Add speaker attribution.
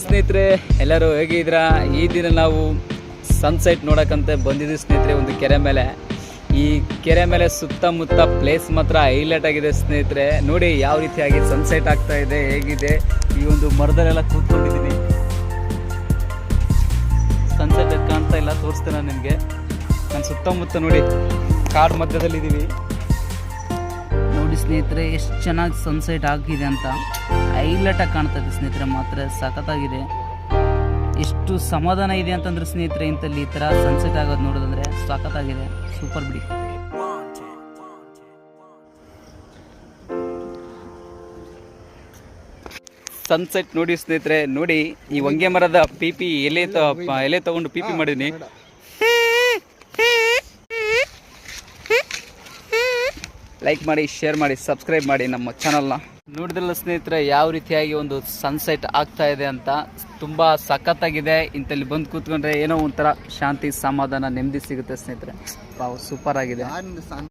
Speaker 1: ಸ್ನೇಹಿತರೆ, ಎಲ್ಲರೂ ಹೇಗಿದ್ದೀರಾ? ಈ ದಿನ ನಾವು ಸನ್ಸೆಟ್ ನೋಡೋಕ್ಕಂತ ಬಂದಿದ್ದೀವಿ ಸ್ನೇಹಿತರೆ, ಒಂದು ಕೆರೆ ಮೇಲೆ. ಈ ಕೆರೆ ಮೇಲೆ ಸುತ್ತಮುತ್ತ ಪ್ಲೇಸ್ ಮಾತ್ರ ಹೈಲೈಟ್ ಆಗಿದೆ ಸ್ನೇಹಿತರೆ. ನೋಡಿ ಯಾವ ರೀತಿಯಾಗಿ ಸನ್ಸೆಟ್ ಆಗ್ತಾ ಇದೆ, ಹೇಗಿದೆ. ಈ ಒಂದು ಮರದಲ್ಲೆಲ್ಲ ಕೂತ್ಕೊಂಡಿದ್ದೀನಿ. ಸನ್ಸೆಟ್ ಕಾಣ್ತಾ ಇಲ್ಲ, ತೋರಿಸ್ತೇನೆ ನಿಮಗೆ. ನಾನು ಸುತ್ತಮುತ್ತ ನೋಡಿ ಕಾಡು ಮಧ್ಯದಲ್ಲಿದ್ದೀವಿ. ನೋಡಿ ಸ್ನೇಹಿತರೆ, ಎಷ್ಟು ಚೆನ್ನಾಗಿ ಸನ್ಸೆಟ್ ಆಗಿದೆ ಅಂತ ಹೈಲೈಟಾಗಿ ಕಾಣ್ತಾ ಇದೆ ಸ್ನೇಹಿತರೆ. ಮಾತ್ರ ಸಖತ್ತಾಗಿದೆ. ಎಷ್ಟು ಸಮಾಧಾನ ಇದೆ ಅಂತಂದ್ರೆ ಸ್ನೇಹಿತರೆ, ಇಂಥಲ್ಲಿ ಈ ಥರ ಸನ್ಸೆಟ್ ಆಗೋದು ನೋಡೋದಂದ್ರೆ ಸಖತ್ತಾಗಿದೆ. ಸೂಪರ್ ಬಿಡಿ. ಸನ್ಸೆಟ್ ನೋಡಿ ಸ್ನೇಹಿತರೆ, ನೋಡಿ ಈ ಹೊಂಗೆ ಮರದ ಪಿಪಿ ಎಲೆ ತಗೊಂಡು ಪಿಪಿ ಮಾಡಿದ್ದೀನಿ. ಲೈಕ್ ಮಾಡಿ, ಶೇರ್ ಮಾಡಿ, ಸಬ್ಸ್ಕ್ರೈಬ್ ಮಾಡಿ ನಮ್ಮ ಚಾನಲ್ನ. ನೋಡಿದ್ರಲ್ಲ ಸ್ನೇಹಿತರೆ, ಯಾವ ರೀತಿಯಾಗಿ ಒಂದು ಸನ್ಸೆಟ್ ಆಗ್ತಾ ಇದೆ ಅಂತ. ತುಂಬ ಸಖತ್ತಾಗಿದೆ. ಇಂಥಲ್ಲಿ ಬಂದು ಕೂತ್ಕೊಂಡ್ರೆ ಏನೋ ಒಂಥರ ಶಾಂತಿ, ಸಮಾಧಾನ, ನೆಮ್ಮದಿ ಸಿಗುತ್ತೆ ಸ್ನೇಹಿತರೆ. ಸೂಪರ್ ಆಗಿದೆ.